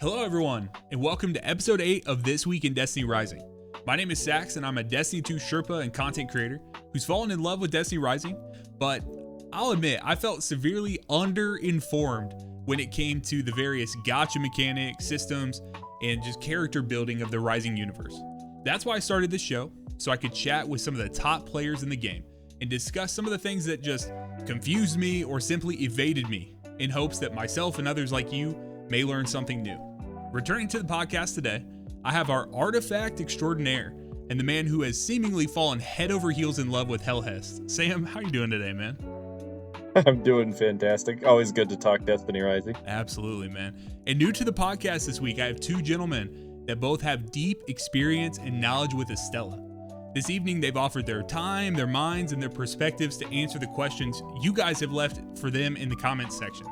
Hello everyone, and welcome to episode 8 of This Week in Destiny Rising. My name is Sax, and I'm a Destiny 2 Sherpa and content creator who's fallen in love with Destiny Rising, but I'll admit I felt severely under-informed when it came to the various gacha mechanics, systems, and just character building of the Rising universe. That's why I started this show, so I could chat with some of the top players in the game and discuss some of the things that just confused me or simply evaded me, in hopes that myself and others like you may learn something new. Returning to the podcast today, I have our artifact extraordinaire and the man who has seemingly fallen head over heels in love with Helhest. Sam, how you doing today, man? I'm doing fantastic. Always good to talk Destiny Rising. Absolutely, man. And new to the podcast this week, I have two gentlemen that both have deep experience and knowledge with Estela. This evening, they've offered their time, their minds, and their perspectives to answer the questions you guys have left for them in the comments section.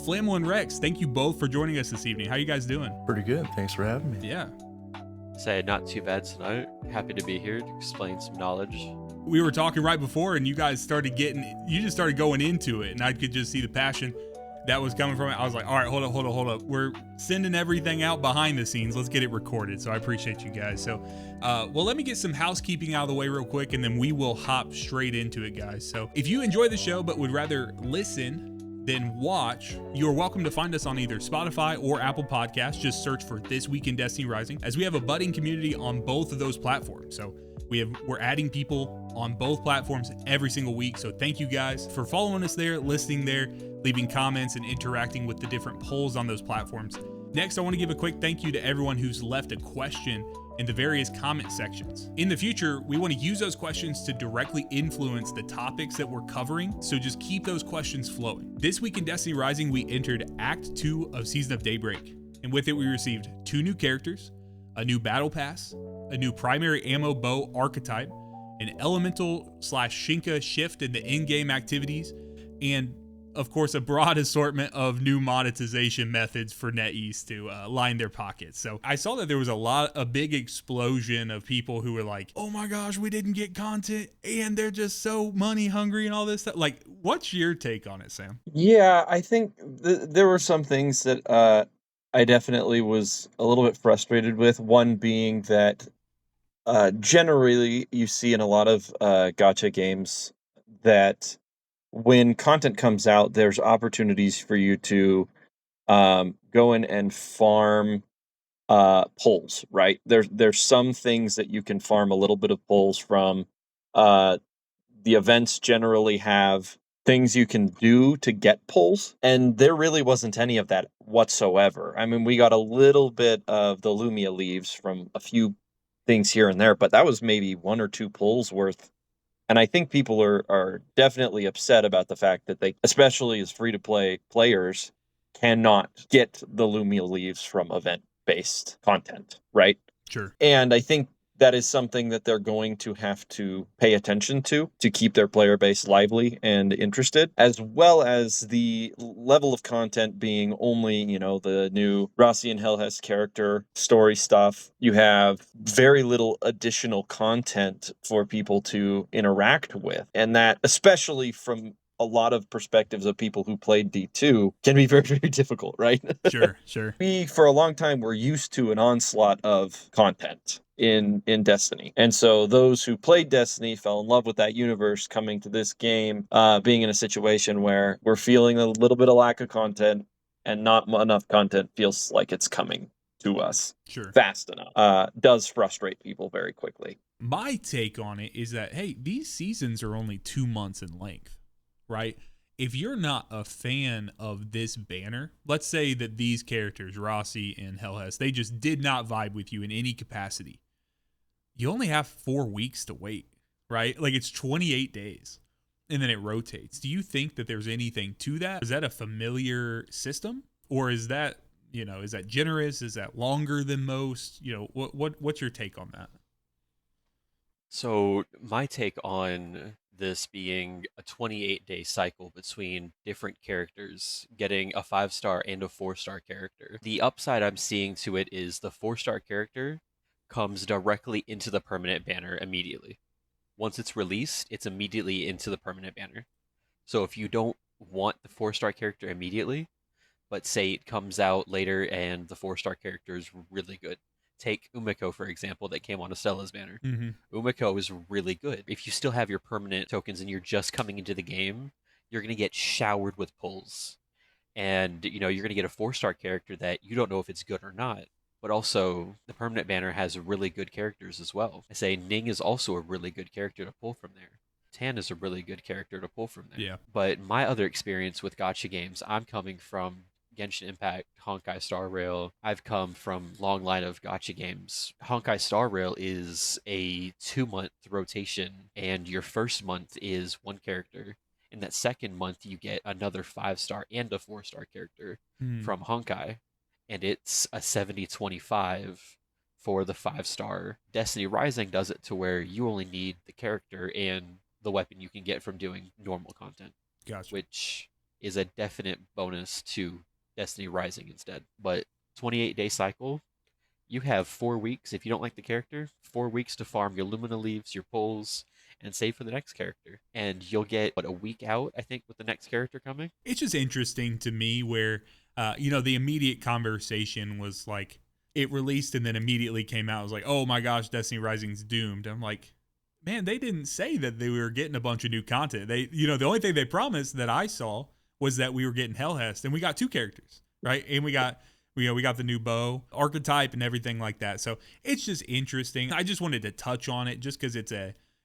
Flamel and Rex, thank you both for joining us this evening. How you guys doing? Pretty good. Thanks for having me. Yeah. Say not too bad tonight. Happy to be here to explain some knowledge. We were talking right before, and you guys started you just started going into it, and I could just see the passion that was coming from it. I was like, all right, hold up. We're sending everything out behind the scenes. Let's get it recorded. So I appreciate you guys. So, well, let me get some housekeeping out of the way real quick, and then we will hop straight into it, guys. So if you enjoy the show but would rather listen than watch, you're welcome to find us on either Spotify or Apple Podcasts. Just search for This Week in Destiny Rising, as we have a budding community on both of those platforms. So we're adding people on both platforms every single week. So thank you guys for following us there, listening there, leaving comments, and interacting with the different polls on those platforms. Next, I want to give a quick thank you to everyone who's left a question in the various comment sections. In the future, we want to use those questions to directly influence the topics that we're covering, so just keep those questions flowing. This week in Destiny Rising, we entered Act 2 of Season of Daybreak, and with it we received 2 new characters, a new battle pass, a new primary ammo bow archetype, an elemental/Shinka shift in the in-game activities, and of course, a broad assortment of new monetization methods for NetEase to line their pockets. So I saw that there was a big explosion of people who were like, oh my gosh, we didn't get content and they're just so money hungry and all this stuff. Like, what's your take on it, Sam? Yeah, I think there were some things that I definitely was a little bit frustrated with. One being that generally you see in a lot of gacha games that when content comes out, there's opportunities for you to go in and farm pulls, right? There's some things that you can farm a little bit of pulls from. The events generally have things you can do to get pulls, and there really wasn't any of that whatsoever. I mean, we got a little bit of the Lumia leaves from a few things here and there, but that was maybe 1 or 2 pulls worth. And I think people are definitely upset about the fact that they, especially as free-to-play players, cannot get the Lumia leaves from event-based content, right? Sure. And I think that is something that they're going to have to pay attention to keep their player base lively and interested, as well as the level of content being only, the new Rossi and Helhest character story stuff. You have very little additional content for people to interact with. And that, especially from a lot of perspectives of people who played D2, can be very, very difficult, right? Sure. We, for a long time, were used to an onslaught of content in Destiny. And so those who played Destiny fell in love with that universe. Coming to this game, being in a situation where we're feeling a little bit of lack of content, and not enough content feels like it's coming to us fast enough, does frustrate people very quickly. My take on it is that, hey, these seasons are only 2 months in length, right? If you're not a fan of this banner, let's say that these characters, Rossi and Helhest, they just did not vibe with you in any capacity. You only have 4 weeks to wait, right? Like, it's 28 days and then it rotates. Do you think that there's anything to that? Is that a familiar system, or is that, is that generous? Is that longer than most? What's your take on that? So my take on this being a 28-day cycle between different characters getting a 5-star and a 4-star character. The upside I'm seeing to it is the 4-star character comes directly into the permanent banner immediately. Once it's released, it's immediately into the permanent banner. So if you don't want the 4-star character immediately, but say it comes out later and the 4-star character is really good. Take Umiko, for example, that came on Estela's banner. Umiko is really good. If you still have your permanent tokens and you're just coming into the game, you're going to get showered with pulls. And, you're going to get a 4-star character that you don't know if it's good or not. But also, the permanent banner has really good characters as well. I say Ning is also a really good character to pull from there. Tan is a really good character to pull from there. Yeah. But my other experience with gacha games, I'm coming from Genshin Impact, Honkai Star Rail. I've come from long line of gacha games. Honkai Star Rail is a 2-month rotation, and your first month is one character. In that second month, you get another 5-star and a 4-star character from Honkai, and it's a 70-25 for the 5-star. Destiny Rising does it to where you only need the character and the weapon you can get from doing normal content, Gotcha. which is a definite bonus to Destiny Rising instead. But 28-day cycle, you have 4 weeks. If you don't like the character, 4 weeks to farm your Lumina leaves, your pulls, and save for the next character. And you'll get, a week out, I think, with the next character coming? It's just interesting to me where, the immediate conversation was like, it released and then immediately came out. It was like, oh my gosh, Destiny Rising's doomed. I'm like, man, they didn't say that they were getting a bunch of new content. They, the only thing they promised that I saw was that we were getting Helhest, and we got 2 characters, right? And we got the new bow, archetype, and everything like that. So it's just interesting. I just wanted to touch on it just because it's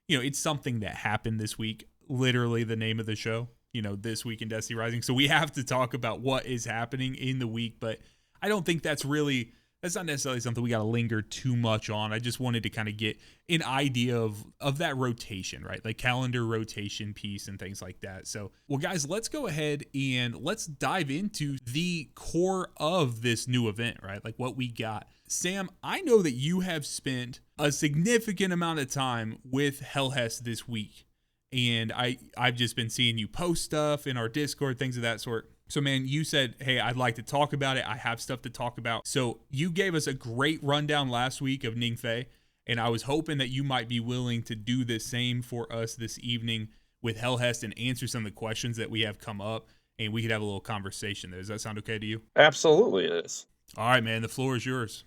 it's something that happened this week. Literally the name of the show, this week in Destiny Rising. So we have to talk about what is happening in the week, but I don't think that's not necessarily something we got to linger too much on. I just wanted to kind of get an idea of that rotation, right? Like calendar rotation piece and things like that. So, well, guys, let's go ahead and let's dive into the core of this new event, right? Like what we got. Sam, I know that you have spent a significant amount of time with Helhest this week, and I've just been seeing you post stuff in our Discord, things of that sort. So, man, you said, hey, I'd like to talk about it. I have stuff to talk about. So you gave us a great rundown last week of Ningfei, and I was hoping that you might be willing to do the same for us this evening with Helhest and answer some of the questions that we have come up, and we could have a little conversation there. Does that sound okay to you? Absolutely, it is. All right, man, the floor is yours.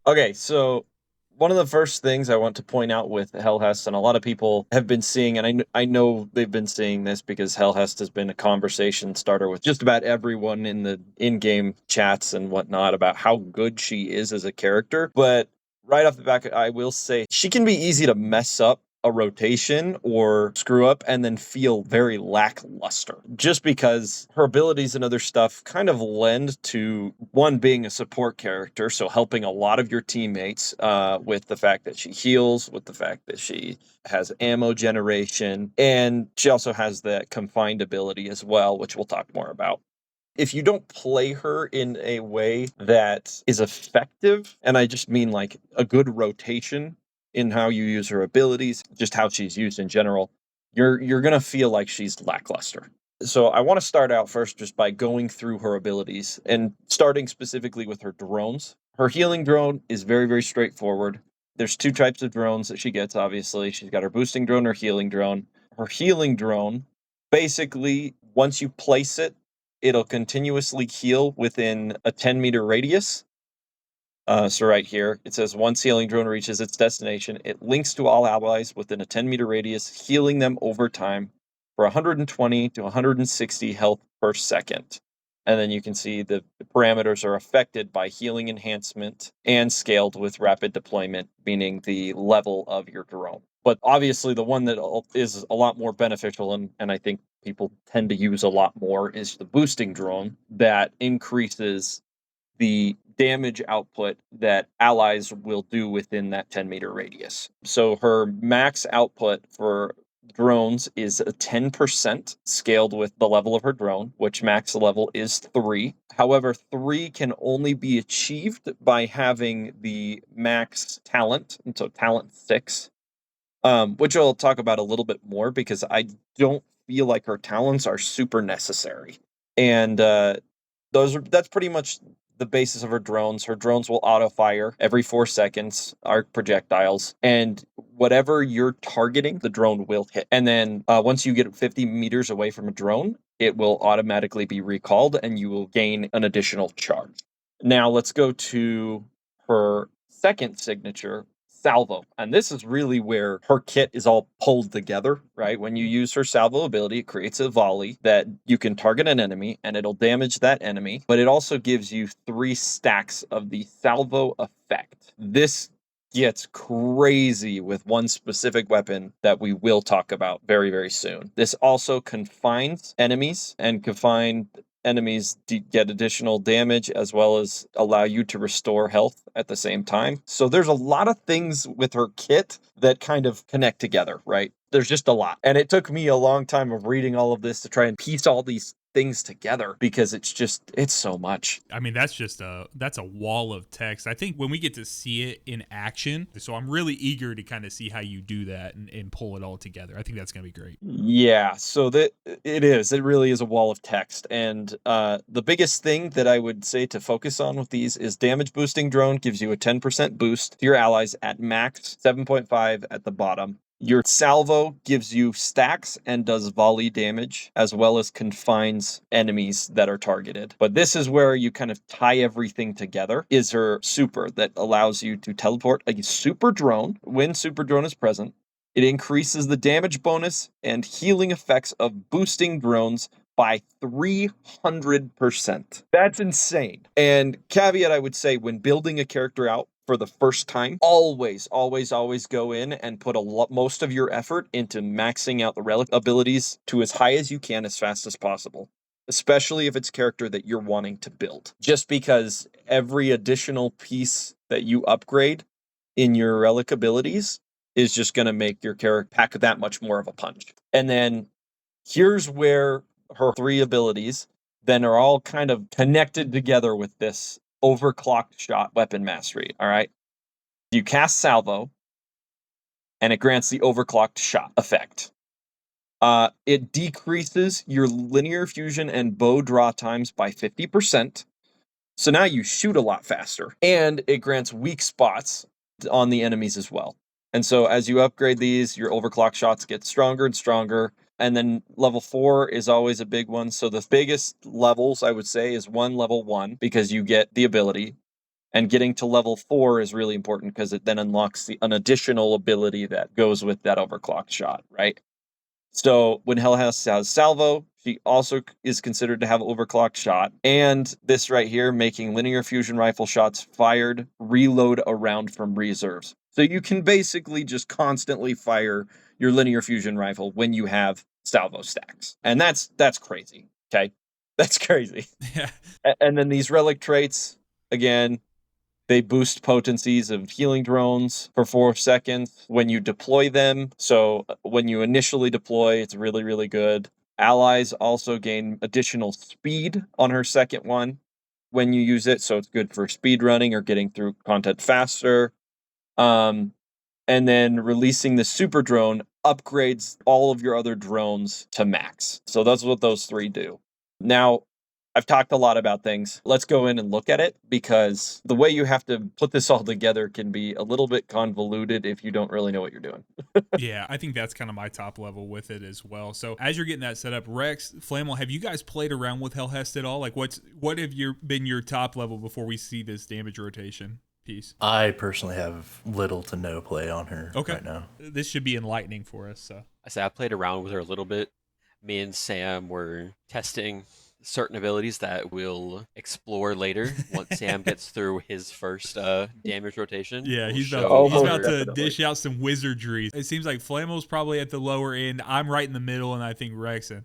Okay, so one of the first things I want to point out with Helhest, and a lot of people have been seeing, and I know they've been seeing this because Helhest has been a conversation starter with just about everyone in the in-game chats and whatnot about how good she is as a character. But right off the back, I will say she can be easy to mess up a rotation or screw up and then feel very lackluster just because her abilities and other stuff kind of lend to one being a support character, so helping a lot of your teammates with the fact that she heals, with the fact that she has ammo generation, and she also has that confined ability as well, which we'll talk more about. If you don't play her in a way that is effective, and I just mean like a good rotation in how you use her abilities, just how she's used in general, you're going to feel like she's lackluster. So I want to start out first just by going through her abilities and starting specifically with her drones. Her healing drone is very, very straightforward. There's 2 types of drones that she gets, obviously. She's got her boosting drone, her healing drone. Her healing drone, basically, once you place it, it'll continuously heal within a 10-meter radius. So right here, it says once healing drone reaches its destination, it links to all allies within a 10-meter radius, healing them over time for 120 to 160 health per second. And then you can see the parameters are affected by healing enhancement and scaled with rapid deployment, meaning the level of your drone. But obviously the one that is a lot more beneficial, and I think people tend to use a lot more, is the boosting drone that increases the damage output that allies will do within that 10-meter radius. So her max output for drones is a 10% scaled with the level of her drone, which max level is 3. However, 3 can only be achieved by having the max talent, and so talent 6, which I'll talk about a little bit more because I don't feel like her talents are super necessary. And that's pretty much the basis of her drones. Her drones will auto fire every 4 seconds, arc projectiles, and whatever you're targeting, the drone will hit. And then once you get 50 meters away from a drone, it will automatically be recalled and you will gain an additional charge. Now let's go to her second signature, Salvo. And this is really where her kit is all pulled together, right? When you use her Salvo ability, it creates a volley that you can target an enemy and it'll damage that enemy, but it also gives you 3 stacks of the Salvo effect. This gets crazy with one specific weapon that we will talk about very, very soon. This also confines enemies, and confined enemies get additional damage as well as allow you to restore health at the same time. So there's a lot of things with her kit that kind of connect together, right? There's just a lot. And it took me a long time of reading all of this to try and piece all these things together because it's so much. I mean, that's a wall of text. I think when we get to see it in action, so I'm really eager to kind of see how you do that and pull it all together. I think that's going to be great. Yeah, so it really is a wall of text. And the biggest thing that I would say to focus on with these is damage boosting drone gives you a 10% boost to your allies at max, 7.5 at the bottom. Your Salvo gives you stacks and does volley damage, as well as confines enemies that are targeted. But this is where you kind of tie everything together, is her super that allows you to teleport a super drone when super drone is present. It increases the damage bonus and healing effects of boosting drones by 300%. That's insane. And caveat, I would say, when building a character out for the first time, always go in and put most of your effort into maxing out the relic abilities to as high as you can as fast as possible, especially if it's a character that you're wanting to build. Just because every additional piece that you upgrade in your relic abilities is just going to make your character pack that much more of a punch. And then here's where her 3 abilities then are all kind of connected together with this overclocked shot weapon mastery. All right. You cast Salvo and it grants the overclocked shot effect. It decreases your linear fusion and bow draw times by 50%. So now you shoot a lot faster, and it grants weak spots on the enemies as well. And so as you upgrade these, your overclock shots get stronger and stronger. And then level 4 is always a big one. So the biggest levels, I would say, is level 1, because you get the ability. And getting to level 4 is really important because it then unlocks an additional ability that goes with that overclocked shot, right? So when Helhest has Salvo, she also is considered to have overclocked shot. And this right here, making linear fusion rifle shots fired reload a round from reserves. So you can basically just constantly fire your linear fusion rifle when you have Salvo stacks. And that's crazy, okay? That's crazy. Yeah. And then these relic traits, again, they boost potencies of healing drones for 4 seconds when you deploy them. So when you initially deploy, it's really, really good. Allies also gain additional speed on her second one when you use it. So it's good for speed running or getting through content faster. And then releasing the super drone upgrades all of your other drones to max. So that's what those 3 do. Now, I've talked a lot about things. Let's go in and look at it, because the way you have to put this all together can be a little bit convoluted if you don't really know what you're doing. Yeah, I think that's kind of my top level with it as well. So as you're getting that set up, Rex, Flammel, have you guys played around with Helhest at all? Like, what have been your top level before we see this damage rotation piece? I personally have little to no play on her right now. This should be enlightening for us. So I played around with her a little bit. Me and Sam were testing certain abilities that we'll explore later once Sam gets through his first damage rotation. Yeah, he's We'll about to dish out some wizardry. It seems like Flammel's probably at the lower end. I'm right in the middle, and I think Rex and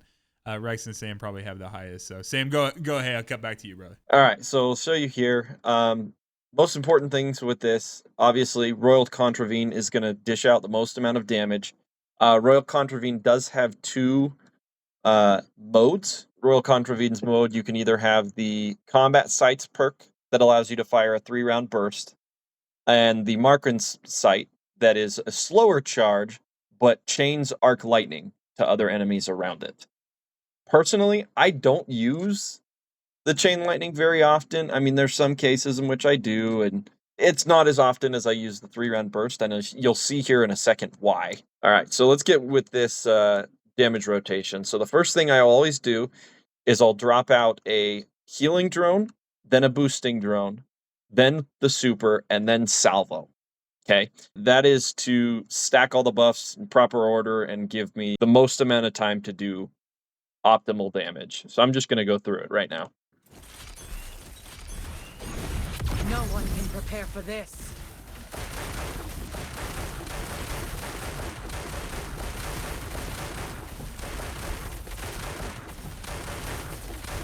Sam probably have the highest. So Sam, go ahead. I'll cut back to you, brother. All right, so I'll show you here. Most important things with this, obviously, Royal Contravene is going to dish out the most amount of damage. Royal Contravene does have 2 modes. Royal Contravene's mode, you can either have the Combat Sights perk that allows you to fire a 3-round burst, and the Markran's Sight that is a slower charge, but chains arc lightning to other enemies around it. Personally, I don't use the chain lightning very often. I mean, there's some cases in which I do, and it's not as often as I use the 3-round burst, and you'll see here in a second why. All right, so let's get with this damage rotation. So the first thing I always do is I'll drop out a healing drone, then a boosting drone, then the super, and then salvo. Okay, that is to stack all the buffs in proper order and give me the most amount of time to do optimal damage. So I'm just going to go through it right now. No one can prepare for this.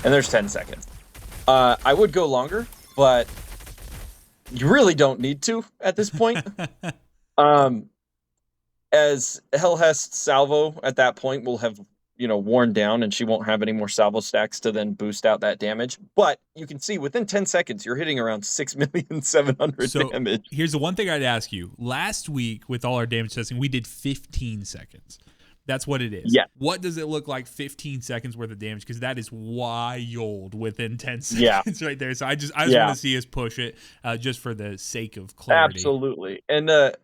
And there's 10 seconds. I would go longer, but you really don't need to at this point. As Helhest salvo at that point will have, worn down, and she won't have any more salvo stacks to then boost out that damage. But you can see within 10 seconds, you're hitting around 6,700,000 damage. Here's the one thing I'd ask you. Last week, with all our damage testing, we did 15 seconds. That's what it is. Yeah. What does it look like 15 seconds worth of damage? Because that is wild within 10 seconds right there. So I just want to see us push it just for the sake of clarity. Absolutely. And the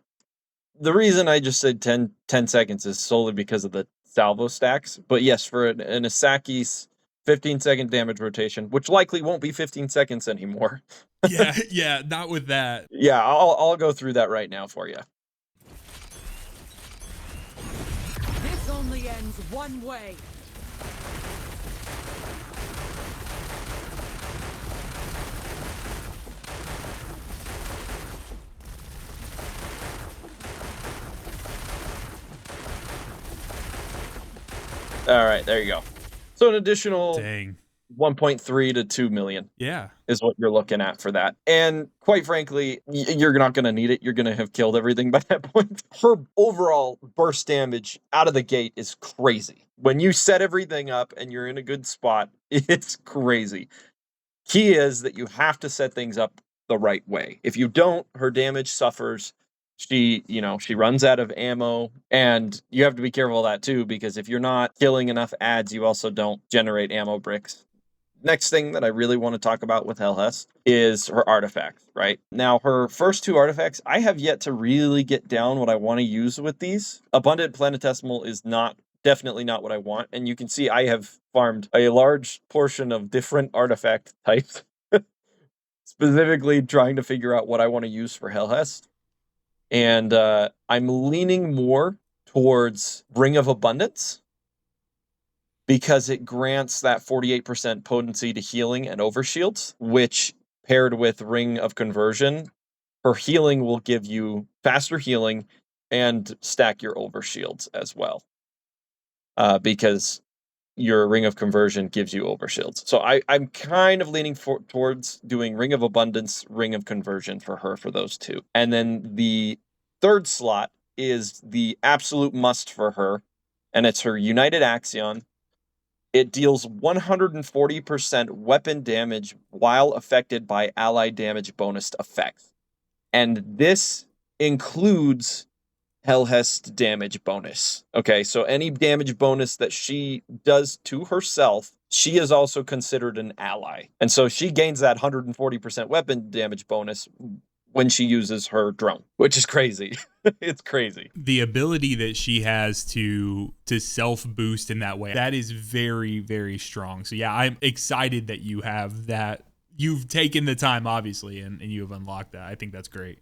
reason I just said 10 seconds is solely because of the salvo stacks. But yes, for an Asaki's 15-second damage rotation, which likely won't be 15 seconds anymore. yeah, not with that. Yeah, I'll go through that right now for you. This only ends one way. All right, there you go. So an additional Dang. 1.3 to 2 million. Yeah. Is what you're looking at for that. And quite frankly, you're not going to need it. You're going to have killed everything by that point. Her overall burst damage out of the gate is crazy. When you set everything up and you're in a good spot, it's crazy. Key is that you have to set things up the right way. If you don't, her damage suffers. She runs out of ammo, and you have to be careful of that too, because if you're not killing enough adds, you also don't generate ammo bricks. Next thing that I really want to talk about with Helhest is her artifacts, right? Now, her first two artifacts, I have yet to really get down what I want to use with these. Abundant Planetesimal is definitely not what I want, and you can see I have farmed a large portion of different artifact types, specifically trying to figure out what I want to use for Helhest. And I'm leaning more towards Ring of Abundance, because it grants that 48% potency to healing and overshields, which paired with Ring of Conversion, her healing will give you faster healing and stack your overshields as well. Because your Ring of Conversion gives you overshields. So I'm kind of leaning towards doing Ring of Abundance, Ring of Conversion for her for those two. And then the third slot is the absolute must for her, and it's her United Axion. It deals 140% weapon damage while affected by ally damage bonus effects. And this includes Helhest damage bonus. Okay, so any damage bonus that she does to herself, she is also considered an ally. And so she gains that 140% weapon damage bonus when she uses her drone, which is crazy. It's crazy. The ability that she has to self boost in that way, that is very, very strong. So yeah, I'm excited that you have that. You've taken the time, obviously, and you have unlocked that. I think that's great.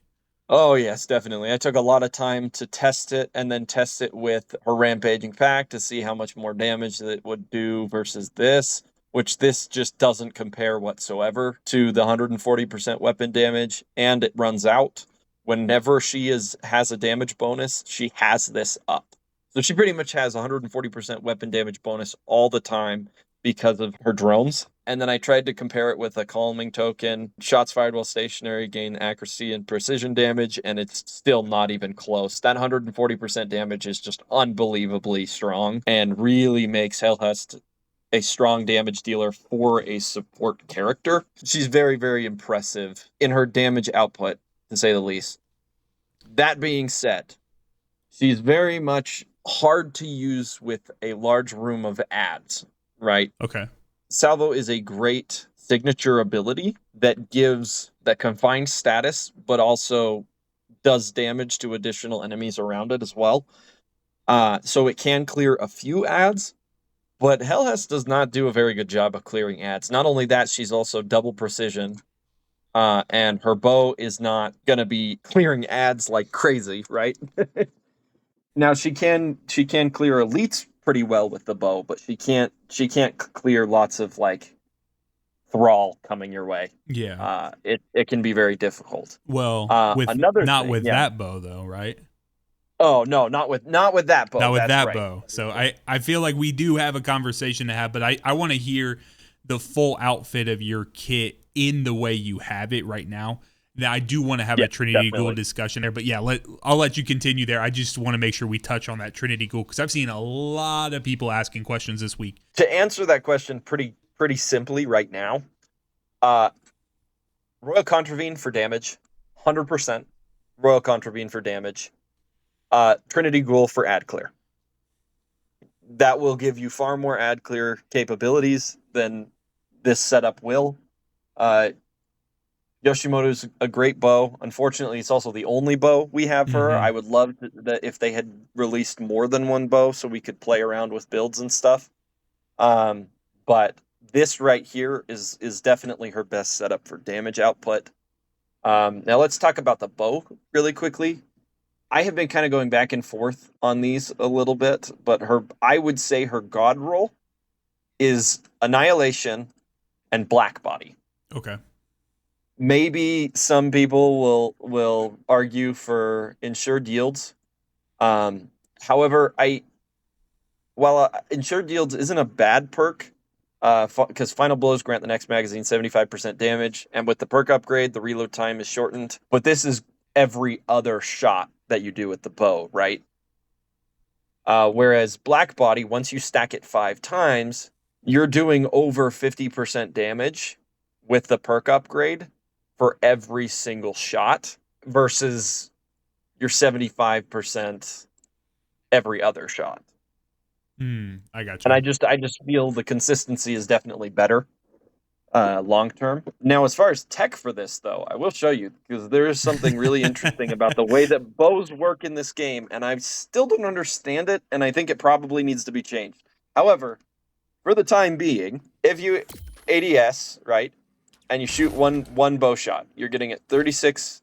Oh, yes, definitely. I took a lot of time to test it, and then test it with her Rampaging Pack to see how much more damage that it would do versus this, which this just doesn't compare whatsoever to the 140% weapon damage, and it runs out. Whenever she has a damage bonus, she has this up. So she pretty much has 140% weapon damage bonus all the time because of her drones. And then I tried to compare it with a calming token. Shots fired while stationary gain accuracy and precision damage, and it's still not even close. That 140% damage is just unbelievably strong and really makes Helhest a strong damage dealer for a support character. She's very, very impressive in her damage output, to say the least. That being said, she's very much hard to use with a large room of adds, right? Okay. Salvo is a great signature ability that gives that confined status, but also does damage to additional enemies around it as well. So it can clear a few ads, but Helhest does not do a very good job of clearing ads. Not only that, she's also double precision, and her bow is not going to be clearing ads like crazy, right? Now she can clear elites pretty well with the bow, but she can't clear lots of like thrall coming your way. Yeah. It can be very difficult. Well, with another not thing, with yeah. that bow though, right? Oh no, not with that bow. Not with That's that right. bow. So I feel like we do have a conversation to have, but I want to hear the full outfit of your kit in the way you have it right now. Now I do want to have a Trinity Ghoul discussion there, but yeah, I'll let you continue there. I just want to make sure we touch on that Trinity Ghoul because I've seen a lot of people asking questions this week. To answer that question pretty simply right now, Royal Contravene for damage, 100%. Royal Contravene for damage. Trinity Ghoul for ad clear. That will give you far more ad clear capabilities than this setup will. Yoshimoto's a great bow. Unfortunately, it's also the only bow we have for her. I would love that if they had released more than one bow so we could play around with builds and stuff. But this right here is definitely her best setup for damage output. Now let's talk about the bow really quickly. I have been kind of going back and forth on these a little bit, but I would say her god roll is Annihilation and Black Body. Okay. Maybe some people will argue for Ensured Yields. However, while Ensured Yields isn't a bad perk, because Final Blows grant the next magazine 75% damage, and with the perk upgrade, the reload time is shortened. But this is every other shot that you do with the bow, right? Whereas Black Body, once you stack it 5 times, you're doing over 50% damage with the perk upgrade for every single shot versus your 75% every other shot. I got you. And I just feel the consistency is definitely better long term. Now, as far as tech for this, though, I will show you because there is something really interesting about the way that bows work in this game, and I still don't understand it, and I think it probably needs to be changed. However, for the time being, if you ADS, right, and you shoot one bow shot, you're getting at 36k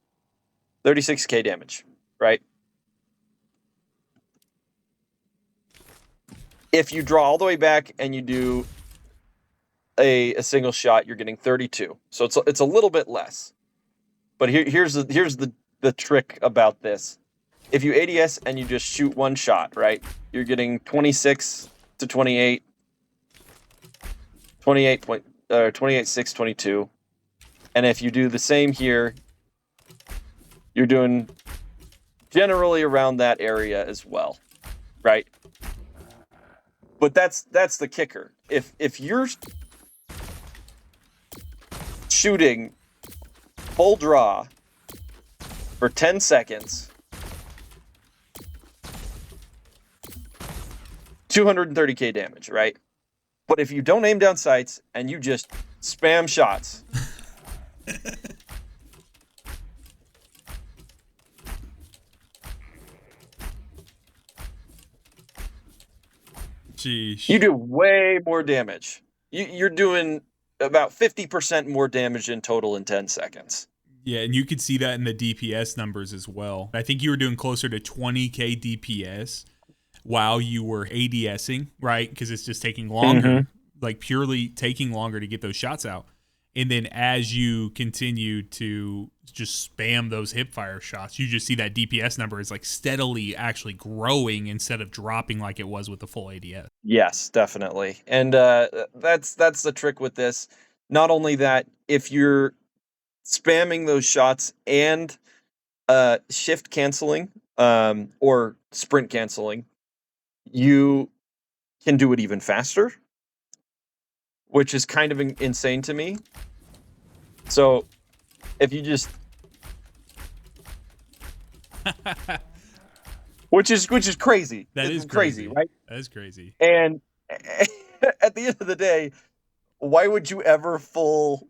damage, right? If you draw all the way back and you do a single shot, you're getting 32. So it's a little bit less. But here's the trick about this. If you ADS and you just shoot one shot, right? You're getting 26 to 28, 28, 6, 22. And if you do the same here, you're doing generally around that area as well, right? But that's the kicker. If you're shooting full draw for 10 seconds, 230k damage, right? But if you don't aim down sights and you just spam shots, Sheesh. you do way more damage. You're doing about 50% more damage in total in 10 seconds. Yeah, and you could see that in the DPS numbers as well. I think you were doing closer to 20k DPS while you were ADSing, right? Because it's just taking longer, like purely taking longer to get those shots out. And then as you continue to just spam those hipfire shots, you just see that DPS number is like steadily actually growing instead of dropping like it was with the full ADS. Yes, definitely. And that's the trick with this. Not only that, if you're spamming those shots and shift canceling or sprint canceling, you can do it even faster, which is kind of insane to me. So if you just which is crazy. That is is crazy, right? That is crazy. And at the end of the day, why would you ever full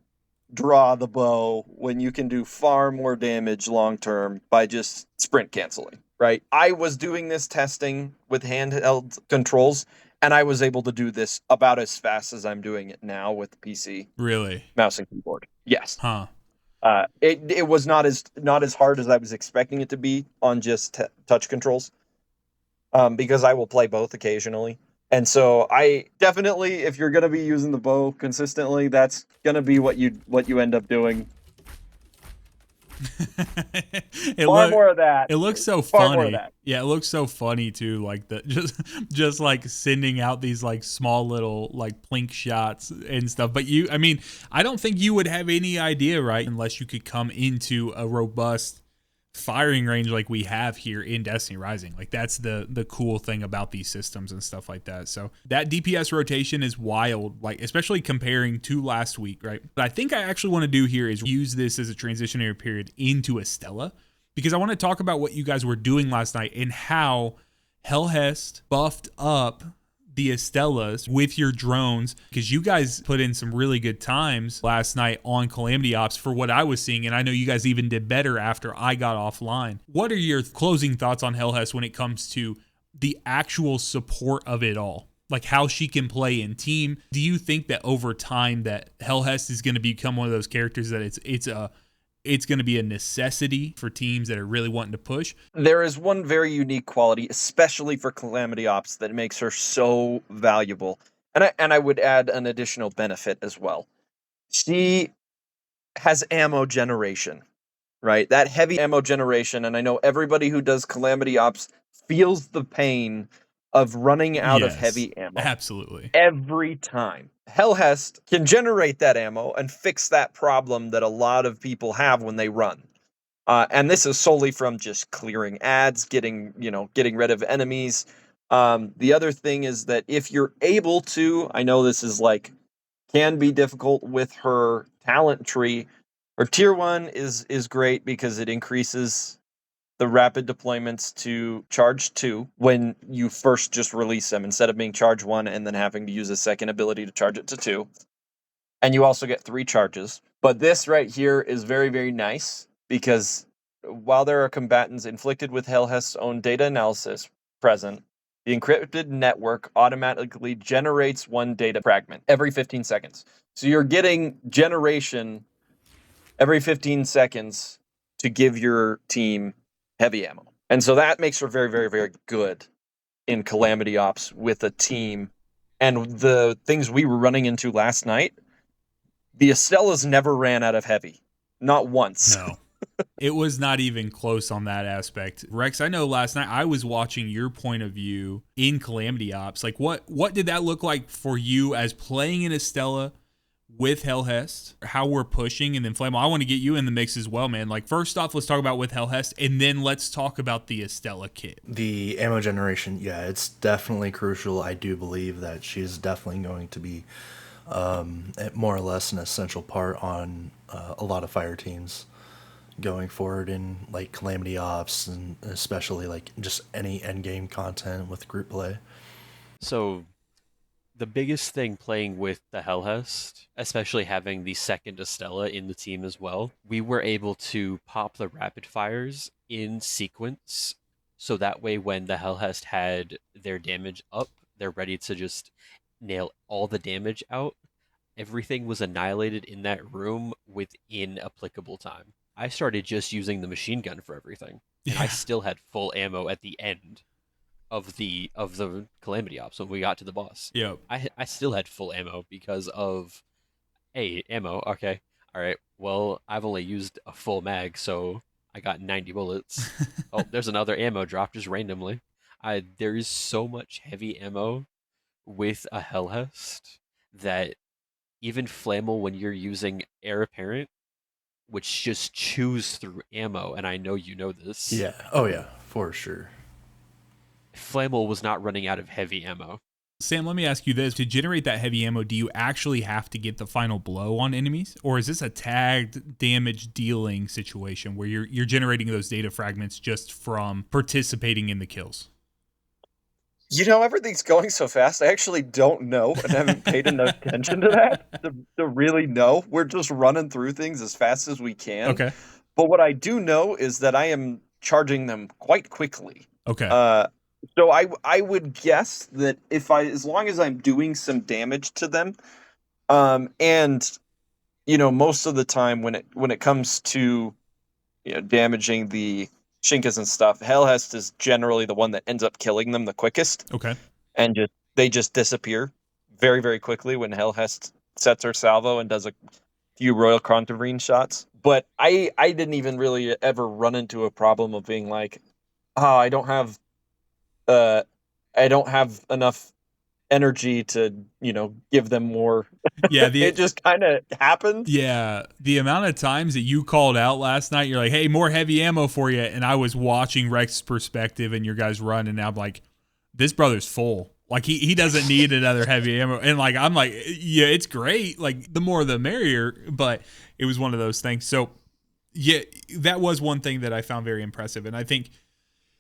draw the bow when you can do far more damage long term by just sprint canceling? right? I was doing this testing with handheld controls, and I was able to do this about as fast as I'm doing it now with the PC Really? mouse and keyboard. Yes. Huh. It was not as hard as I was expecting it to be on just touch controls, because I will play both occasionally. And so I definitely, if you're gonna be using the bow consistently, that's gonna be what you end up doing. Far more of that. It looks so Far more of funny. that. Yeah, it looks so funny too. Like the just like sending out these like small little like plink shots and stuff. But I mean, I don't think you would have any idea, right? Unless you could come into a robust firing range like we have here in Destiny Rising. Like that's the cool thing about these systems and stuff like that. So that DPS rotation is wild, like especially comparing to last week, right? But I think I actually want to do here is use this as a transitionary period into Estela, because I want to talk about what you guys were doing last night and how Helhest buffed up the Estelas with your drones, because you guys put in some really good times last night on Calamity Ops for what I was seeing, and I know you guys even did better after I got offline. What are your closing thoughts on Helhest when it comes to the actual support of it all? Like how she can play in team? Do you think that over time that Helhest is going to become one of those characters that it's going to be a necessity for teams that are really wanting to push? There is one very unique quality, especially for Calamity Ops, that makes her so valuable. And I would add an additional benefit as well. She has ammo generation, right? That heavy ammo generation, and I know everybody who does Calamity Ops feels the pain of running out of heavy ammo. Absolutely. Every time. Helhest can generate that ammo and fix that problem that a lot of people have when they run. And this is solely from just clearing ads, getting rid of enemies. The other thing is that if you're able to, I know this is can be difficult with her talent tree. Her tier 1 is great because it increases the rapid deployments to charge 2 when you first just release them, instead of being charge 1 and then having to use a second ability to charge it to 2. And you also get 3 charges. But this right here is very, very nice, because while there are combatants inflicted with Helhest's own data analysis present, the encrypted network automatically generates 1 data fragment every 15 seconds. So you're getting generation every 15 seconds to give your team heavy ammo. And so that makes her very, very, very good in Calamity Ops with a team. And the things we were running into last night, the Estelas never ran out of heavy. Not once. No. It was not even close on that aspect. Rex, I know last night I was watching your point of view in Calamity Ops. Like what did that look like for you as playing in Estela with Helhest, how we're pushing? And then Flamo, I want to get you in the mix as well, man. Like first off, let's talk about with Helhest, and then let's talk about the Estela kit. The ammo generation, yeah, it's definitely crucial. I do believe that she's definitely going to be more or less an essential part on a lot of fire teams going forward in like Calamity Ops, and especially like just any endgame content with group play. So the biggest thing playing with the Helhest, especially having the second Estela in the team as well, we were able to pop the rapid fires in sequence, so that way when the Helhest had their damage up, they're ready to just nail all the damage out. Everything was annihilated in that room within applicable time. I started just using the machine gun for everything, and I still had full ammo at the end of the Calamity Ops when we got to the boss. Yep. I still had full ammo because of, hey, ammo, okay. All right, well, I've only used a full mag, so I got 90 bullets. Oh, there's another ammo drop just randomly. There is so much heavy ammo with a Helhest that even Flammel, when you're using Heir Apparent, which just chews through ammo, and I know you know this. Yeah. Oh, yeah, for sure. Flammel was not running out of heavy ammo. Sam, let me ask you this. To generate that heavy ammo, do you actually have to get the final blow on enemies? Or is this a tagged damage dealing situation where you're generating those data fragments just from participating in the kills? Everything's going so fast, I actually don't know, and haven't paid enough attention to that to really know. We're just running through things as fast as we can. Okay. But what I do know is that I am charging them quite quickly. Okay. So I would guess that as long as I'm doing some damage to them, and most of the time when it comes to damaging the Shinkas and stuff, Helhest is generally the one that ends up killing them the quickest, Okay. and they just disappear very, very quickly when Helhest sets her salvo and does a few Royal Contavrine shots. But I didn't even really ever run into a problem of being like, oh, I don't have enough energy to give them more. Yeah, it just kind of happened. Yeah, the amount of times that you called out last night, you're like, "Hey, more heavy ammo for you," and I was watching Rex's perspective and your guys run, and I'm like, "This brother's full. Like he doesn't need another heavy ammo." And like I'm like, "Yeah, it's great. Like the more the merrier." But it was one of those things. So yeah, that was one thing that I found very impressive, and I think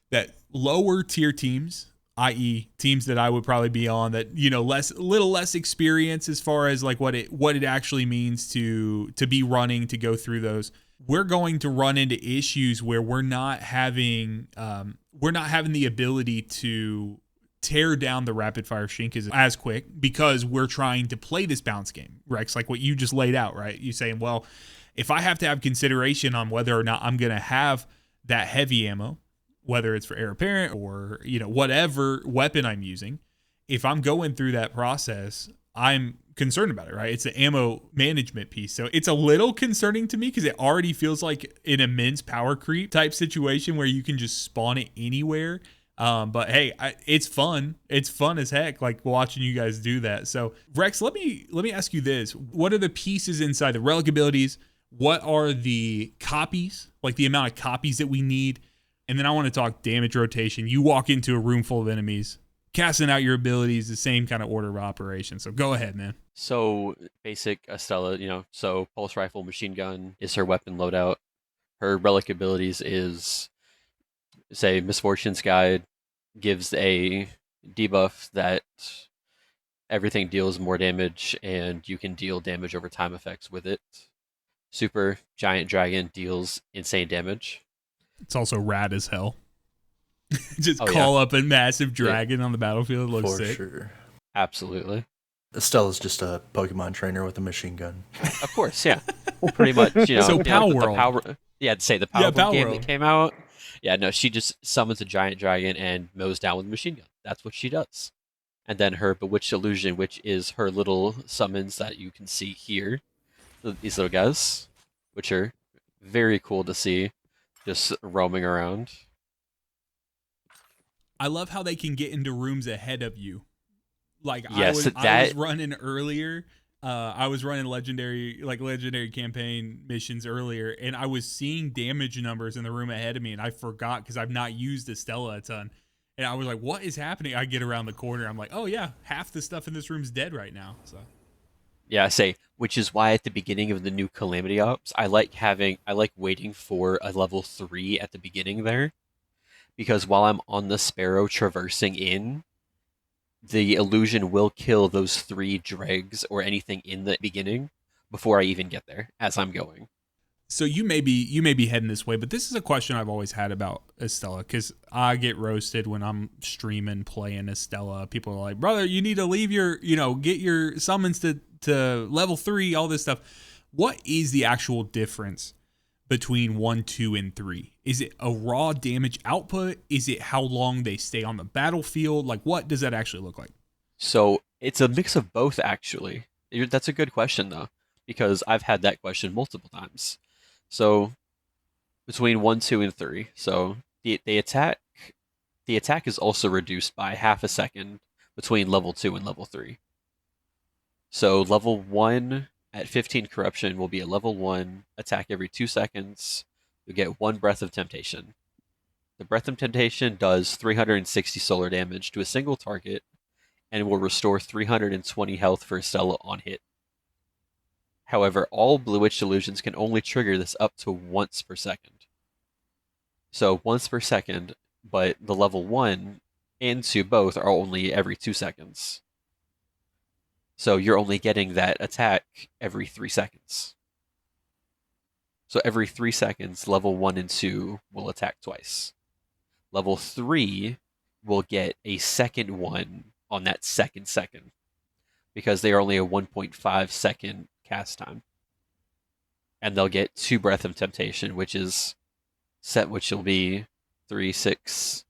that lower tier teams, i.e. teams that I would probably be on that, little less experience as far as like what it actually means to be running, to go through those. We're going to run into issues where we're not having the ability to tear down the rapid fire Shinkas as quick because we're trying to play this bounce game, Rex, like what you just laid out, right? You saying, well, if I have to have consideration on whether or not I'm going to have that heavy ammo, whether it's for heir apparent or, whatever weapon I'm using, if I'm going through that process, I'm concerned about it, right? It's the ammo management piece. So it's a little concerning to me because it already feels like an immense power creep type situation where you can just spawn it anywhere. But hey, it's fun. It's fun as heck, like watching you guys do that. So Rex, let me ask you this. What are the pieces inside the relic abilities? What are the copies, like the amount of copies that we need? And then I want to talk damage rotation. You walk into a room full of enemies, casting out your abilities, the same kind of order of operation. So go ahead, man. So basic Estela, so pulse rifle, machine gun is her weapon loadout. Her relic abilities is, say, Misfortune's Guide gives a debuff that everything deals more damage and you can deal damage over time effects with it. Super Giant Dragon deals insane damage. It's also rad as hell. Just call up a massive dragon on the battlefield. It looks For sick. sure. Absolutely. Estela's just a Pokemon trainer with a machine gun. Of course, yeah. Pretty much, So Power World. I'd say the Power Power game World. that came out. Yeah, no, she just summons a giant dragon and mows down with a machine gun. That's what she does. And then her Bewitched Illusion, which is her little summons that you can see here. These little guys, which are very cool to see, just roaming around. I love how they can get into rooms ahead of you. Like Yes, I was running earlier. I was running legendary campaign missions earlier, and I was seeing damage numbers in the room ahead of me, and I forgot because I've not used Estela a ton. And I was like, "What is happening?" I get around the corner, I'm like, "Oh yeah, half the stuff in this room's dead right now." So. Yeah, which is why at the beginning of the new Calamity Ops, I like waiting for a level 3 at the beginning there, because while I'm on the Sparrow traversing in, the illusion will kill those 3 dregs or anything in the beginning before I even get there as I'm going. So you may be heading this way, but this is a question I've always had about Estela, because I get roasted when I'm streaming playing Estela. People are like, "Brother, you need to leave your, get your summons to level 3, all this stuff." What is the actual difference between 1, 2, and 3? Is it a raw damage output? Is it how long they stay on the battlefield? Like, what does that actually look like? So it's a mix of both, actually. That's a good question, though, because I've had that question multiple times. So between 1, 2, and 3. So the attack is also reduced by half a second between level 2 and level 3. So level 1 at 15 corruption will be a level 1 attack every 2 seconds. You'll get 1 Breath of Temptation. The Breath of Temptation does 360 solar damage to a single target and will restore 320 health for Estela on hit. However, all Bewitched Illusions can only trigger this up to once per second. So once per second, but the level 1 and 2 both are only every 2 seconds. So you're only getting that attack every 3 seconds. So every 3 seconds, level 1 and 2 will attack twice. Level 3 will get a second one on that second, because they are only a 1.5 second cast time. And they'll get 2 Breath of Temptation, which will be 3, 6,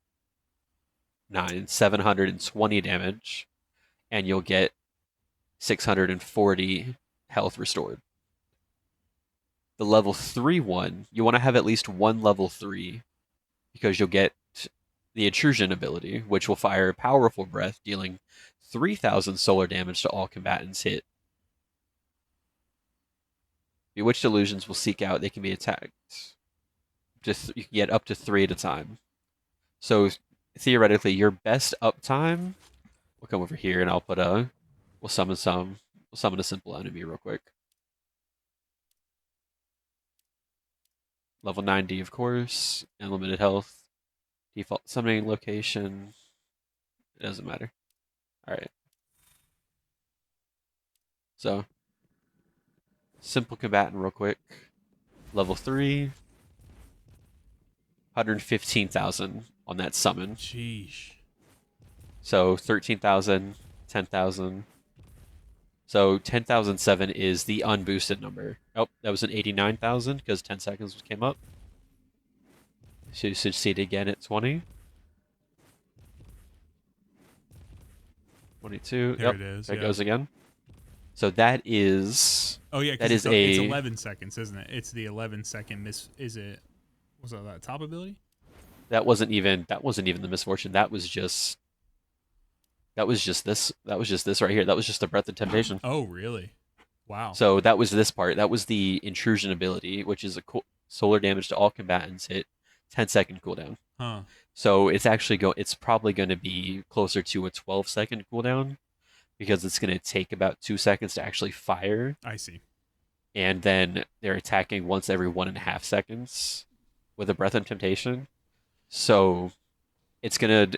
9, 720 damage, and you'll get 640 health restored. The level 3 one, you want to have at least one level 3, because you'll get the Intrusion ability, which will fire a powerful breath, dealing 3,000 solar damage to all combatants hit. Bewitched illusions will seek out. They can be attacked. You can get up to 3 at a time. So theoretically, your best uptime. We'll come over here and I'll put a. We'll summon a simple enemy real quick. Level 90, of course, and limited health. Default summoning location. It doesn't matter. All right. So, simple combatant real quick. Level 3. 115,000 on that summon. Sheesh. So 13,000, 10,000. So 10,007 is the unboosted number. Oh, that was an 89,000 because 10 seconds came up. So you should see it again at 20. 22. There it is. There it yeah. goes again. So that is. Oh yeah, 'cause that is it's a 11 seconds, isn't it? It's the 11-second miss. Is it? Was that top ability? That wasn't even the misfortune. That was just this right here. That was just the Breath of Temptation. Oh really? Wow. So that was this part. That was the Intrusion ability, which is a solar damage to all combatants hit, 10-second cooldown. Huh. So it's actually it's probably going to be closer to a 12-second cooldown, because it's going to take about 2 seconds to actually fire. I see. And then they're attacking once every 1.5 seconds with a Breath of Temptation. So it's gonna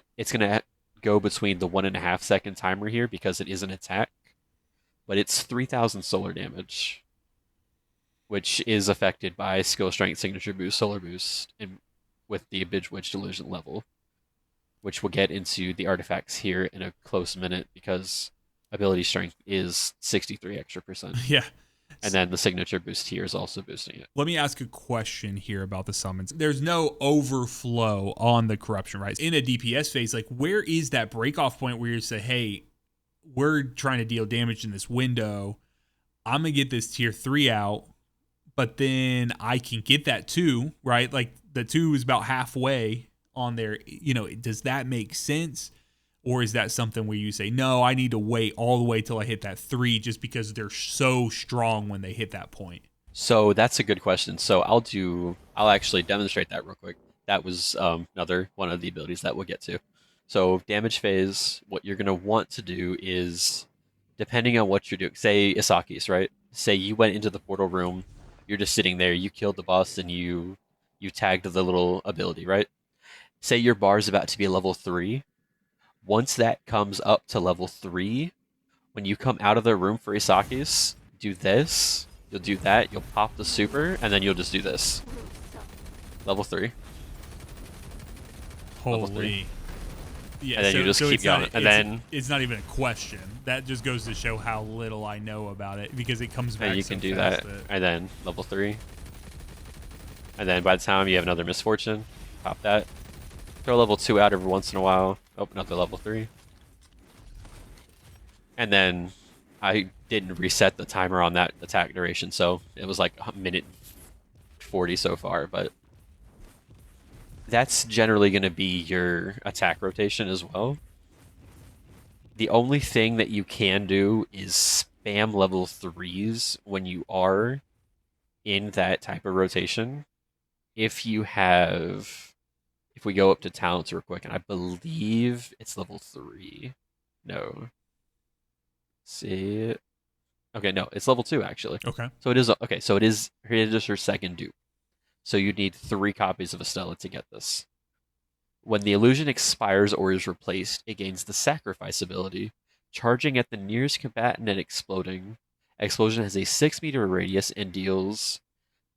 go between the 1.5 second timer here, because it is an attack, but it's 3,000 solar damage, which is affected by skill strength, signature boost, solar boost, and with the Bewitched Illusion level, which we'll get into the artifacts here in a close minute, because ability strength is 63 extra %. Yeah. And then the signature boost here is also boosting it. Let me ask a question here about the summons. There's no overflow on the corruption, right? In a DPS phase, like where is that break-off point where you say, hey, we're trying to deal damage in this window. I'm going to get this tier 3 out, but then I can get that 2, right? Like the 2 is about halfway on there. Does that make sense? Or is that something where you say, no, I need to wait all the way till I hit that 3 just because they're so strong when they hit that point? So that's a good question. So I'll actually demonstrate that real quick. That was another one of the abilities that we'll get to. So damage phase, what you're going to want to do is, depending on what you're doing, say Isaki's, right? Say you went into the portal room, you're just sitting there, you killed the boss, and you tagged the little ability, right? Say your bar is about to be level 3. Once that comes up to level 3, when you come out of the room for Isaki's, do this, you'll do that, you'll pop the super, and then you'll just do this. Level 3. Holy. Level 3. Yeah, and then you just keep going. And then it's not even a question. That just goes to show how little I know about it, because it comes back. And you can do that. And then level 3. And then by the time you have another misfortune, pop that. Throw level 2 out every once in a while. Open up the level 3. And then I didn't reset the timer on that attack duration, so it was like a minute 40 so far, but that's generally going to be your attack rotation as well. The only thing that you can do is spam level 3s when you are in that type of rotation. If we go up to talents real quick, and I believe it's level 3. No. Let's see. Okay, no, it's level 2 actually. Okay. So it is okay. So it is her second dupe. So you need 3 copies of Estela to get this. When the illusion expires or is replaced, it gains the sacrifice ability, charging at the nearest combatant and exploding. Explosion has a 6-meter radius and deals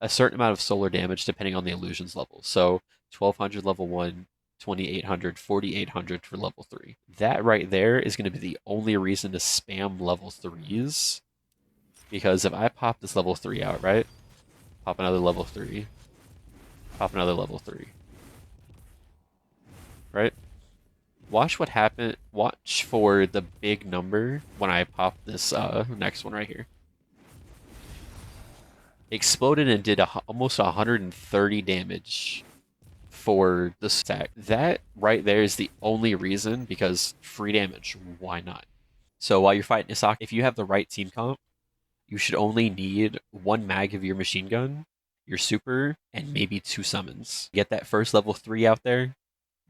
a certain amount of solar damage depending on the illusions level. So 1200 level 1, 2800, 4800 for level 3. That right there is going to be the only reason to spam level 3s. Because if I pop this level 3 out, right? Pop another level 3. Pop another level 3. Right? Watch what happened. Watch for the big number when I pop this next one right here. Exploded and did almost 130 damage for the stack. That right there is the only reason, because free damage. Why not? So while you're fighting Isaki, if you have the right team comp, you should only need 1 mag of your machine gun, your super, and maybe 2 summons. Get that first level 3 out there,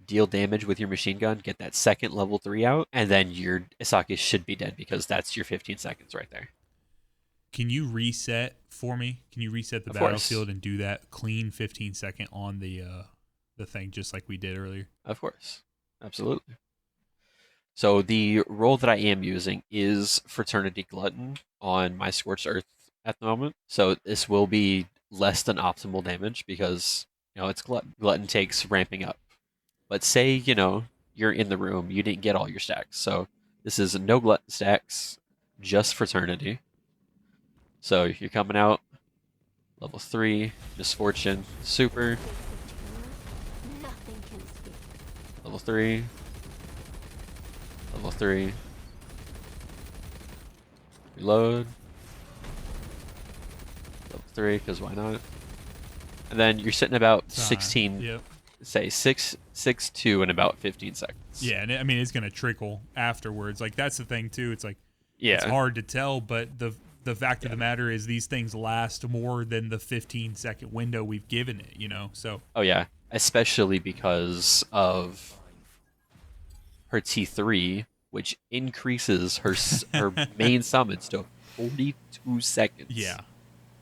deal damage with your machine gun, get that second level 3 out, and then your Isaki should be dead, because that's your 15 seconds right there. Can you reset for me? Can you reset the battlefield and do that clean 15-second on the thing, just like we did earlier? Of course. Absolutely. So the role that I am using is Fraternity Glutton on my Scorched Earth at the moment. So this will be less than optimal damage because, it's Glutton. Glutton takes ramping up. But say, you're in the room, you didn't get all your stacks. So this is no Glutton stacks, just Fraternity. So you're coming out, level 3, Misfortune, Super, level 3, level 3, reload, level 3, because why not? And then you're sitting about 16, Yep. say 6-2 in about 15 seconds. Yeah, and I mean, it's going to trickle afterwards. Like, that's the thing, too. It's like, Yeah. it's hard to tell, but the fact of the matter is these things last more than the 15-second window we've given it, so. Oh, yeah. Especially because of her T3, which increases her main summons to 42 seconds. Yeah.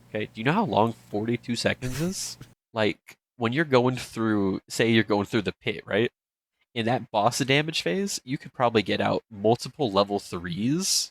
Okay, do you know how long 42 seconds is? Like, when you're going through, say you're going through the pit, right? In that boss damage phase, you could probably get out multiple level 3s,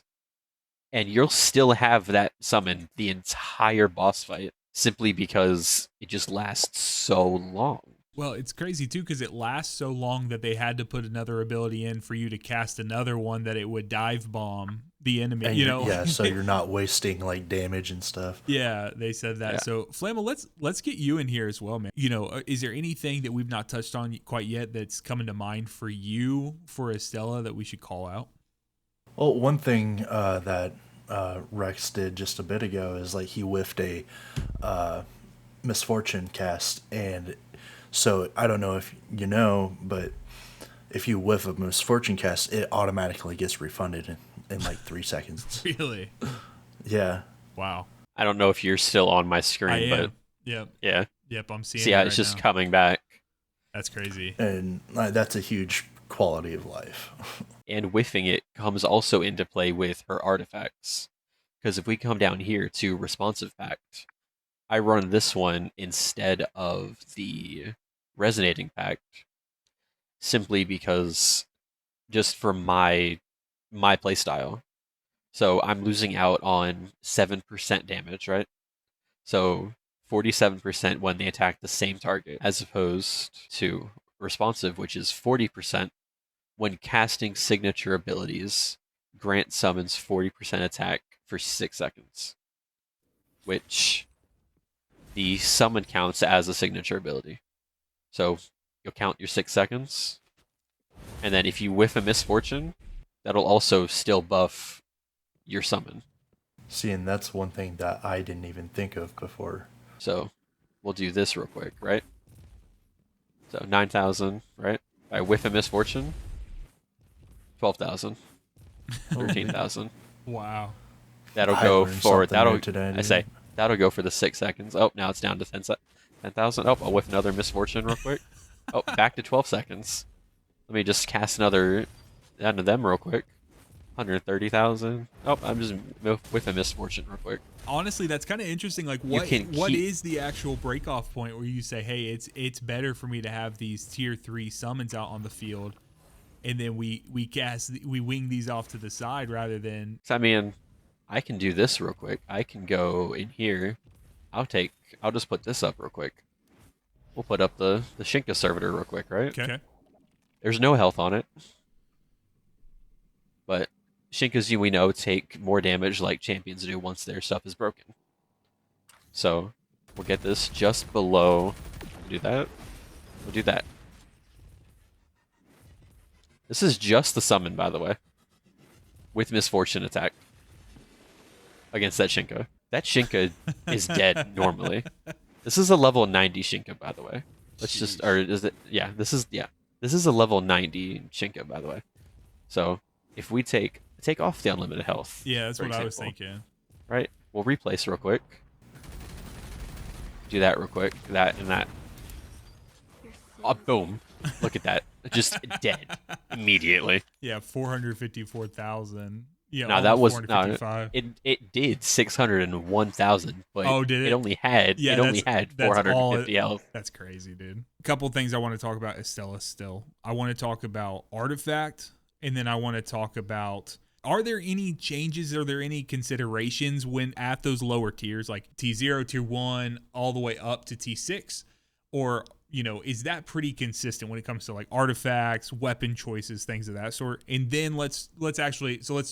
and you'll still have that summon the entire boss fight, simply because it just lasts so long. Well, it's crazy, too, because it lasts so long that they had to put another ability in for you to cast another one that it would dive bomb the enemy, And yeah, so you're not wasting like damage and stuff. Yeah, they said that. Yeah. So, Flamel, let's get you in here as well, man. Is there anything that we've not touched on quite yet that's coming to mind for you, for Estela, that we should call out? Well, one thing that Rex did just a bit ago is like he whiffed a Misfortune cast, and so I don't know if you know, but if you whiff a Misfortune cast, it automatically gets refunded in like 3 seconds. Really? Yeah. Wow. I don't know if you're still on my screen, I am. but Yep. yeah. Yep, I'm seeing See it how right it's just now. coming back. That's crazy. And that's a huge quality of life. And whiffing it comes also into play with her artifacts. Because if we come down here to Responsive Pact, I run this one instead of the Resonating Pact, simply because just for my playstyle. So I'm losing out on 7% damage, right? So 47% when they attack the same target, as opposed to Responsive, which is 40% when casting signature abilities. Grant summons 40% attack for 6 seconds, which the summon counts as a signature ability. So you'll count your 6 seconds, and then if you whiff a Misfortune, that'll also still buff your summon. See, and that's one thing that I didn't even think of before. So we'll do this real quick, right? So 9,000, right? I whiff a Misfortune, 12,000, 13,000. Wow. That'll I go learned for something new today, I dude. say that'll go for the 6 seconds. Oh, now it's down to 10,000. Oh, I'll whiff another Misfortune real quick. Oh, back to 12 seconds. Let me just cast another down to them real quick. 130,000. Oh, I'm just with a Misfortune real quick. Honestly, that's kind of interesting. Like, what is the actual break-off point where you say, hey, it's better for me to have these tier 3 summons out on the field, and then we wing these off to the side rather than... So, I mean, I can do this real quick. I can go in here. I'll just put this up real quick. We'll put up the Shinka servitor real quick, right? Okay. There's no health on it. But Shinkas, we know, take more damage like champions do once their stuff is broken. So we'll get this just below. We'll do that. We'll do that. This is just the summon, by the way. With Misfortune attack. Against that Shinka. That Shinka is dead normally. This is a level 90 Shinka, by the way. Let's just, or is it, yeah, this is a level 90 Shinka, by the way. So if we take off the unlimited health. Yeah, that's for what I was example, thinking. Right? We'll replace real quick. Do that real quick. That and that. Oh, boom. Look at that. Just dead immediately. Yeah, 454,000. Yeah, No, that was no. 455. It did 601,000, but Oh, did it? It only had Yeah, it only had that's 450 health. That's crazy, dude. A couple things I want to talk about Estela still. I want to talk about Artifact, and then I want to talk about, are there any changes? Are there any considerations when at those lower tiers, like T0, Tier 1, all the way up to T6? Or, is that pretty consistent when it comes to like artifacts, weapon choices, things of that sort? And then let's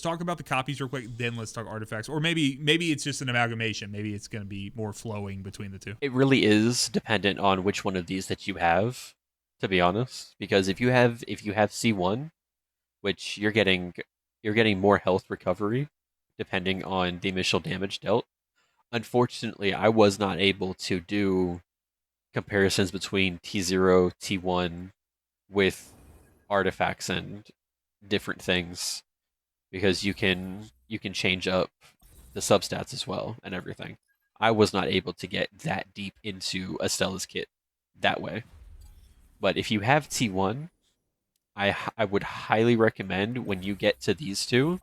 talk about the copies real quick, then let's talk artifacts. Or maybe it's just an amalgamation. Maybe it's going to be more flowing between the two. It really is dependent on which one of these that you have, to be honest. Because if you have C1, which you're getting more health recovery depending on the initial damage dealt. Unfortunately, I was not able to do comparisons between T0, T1 with artifacts and different things because you can change up the substats as well and everything. I was not able to get that deep into Estela's kit that way. But if you have T1, I would highly recommend when you get to these two,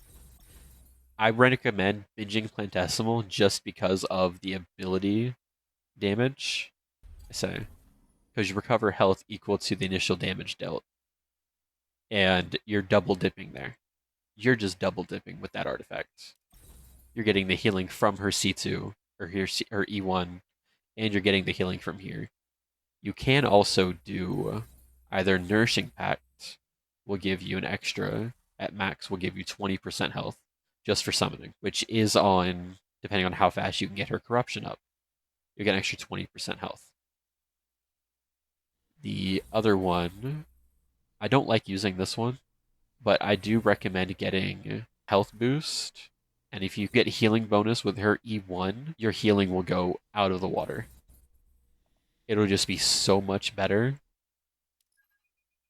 I recommend binging Plantesimal just because of the ability damage. Because you recover health equal to the initial damage dealt. And you're double dipping there. You're just double dipping with that artifact. You're getting the healing from her C2 or her E1, and you're getting the healing from here. You can also do either Nourishing Pact will give you an extra, at max, will give you 20% health just for summoning, which is on, depending on how fast you can get her corruption up. You get an extra 20% health. The other one, I don't like using this one, but I do recommend getting health boost. And if you get healing bonus with her E1, your healing will go out of the water. It'll just be so much better.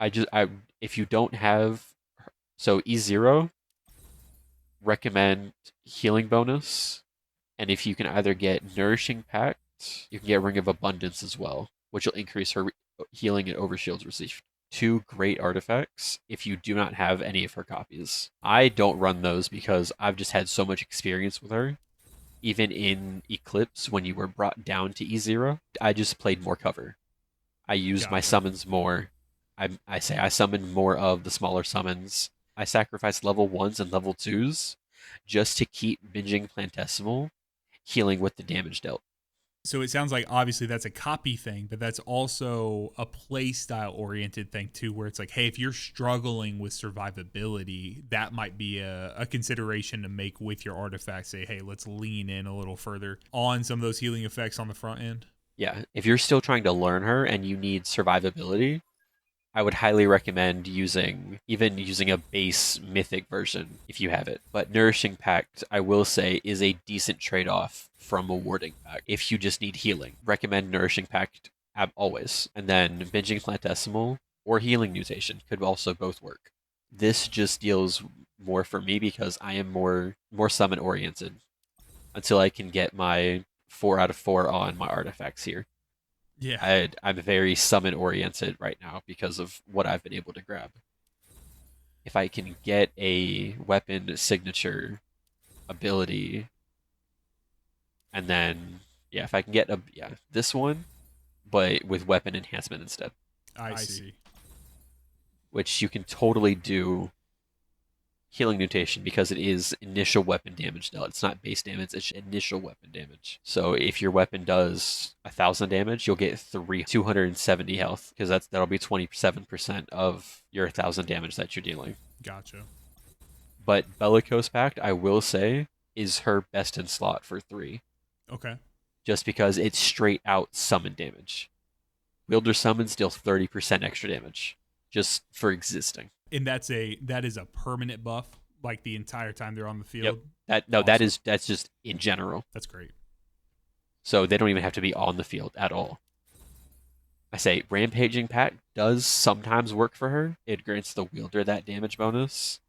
If you don't have, so E0, recommend healing bonus. And if you can either get Nourishing Pact, you can get Ring of Abundance as well, which will increase her healing and overshields received. Two great artifacts if you do not have any of her copies. I don't run those because I've just had so much experience with her. Even in Eclipse, when you were brought down to E0, I just played more cover. I used my summons more. I summoned more of the smaller summons. I sacrificed level 1s and level 2s just to keep binging Plantesimal, healing with the damage dealt. So it sounds like obviously that's a copy thing, but that's also a play style oriented thing too, where it's like, hey, if you're struggling with survivability, that might be a consideration to make with your artifact. Say, hey, let's lean in a little further on some of those healing effects on the front end. Yeah, if you're still trying to learn her and you need survivability, I would highly recommend using a base mythic version if you have it. But Nourishing Pact, I will say, is a decent trade-off from a Warding Pact. If you just need healing, recommend Nourishing Pact always. And then binging Plantesimal or Healing Mutation could also both work. This just deals more for me because I am more summon oriented until I can get my 4 out of 4 on my artifacts here. Yeah, I'm very summon oriented right now because of what I've been able to grab. If I can get a weapon signature ability, and then if I can get this one, but with weapon enhancement instead. I see. Which you can totally do healing mutation because it is initial weapon damage dealt. It's not base damage, it's initial weapon damage. So if your weapon does 1,000 damage, you'll get 270 health because that'll be 27% of your 1,000 damage that you're dealing. Gotcha. But Bellicose Pact, I will say, is her best in slot for 3. Okay. Just because it's straight out summon damage. Wielder summons deal 30% extra damage just for existing. And that is a permanent buff, like the entire time they're on the field. Yep. That's just in general. That's great. So they don't even have to be on the field at all. I say Rampaging Pact does sometimes work for her. It grants the wielder that damage bonus.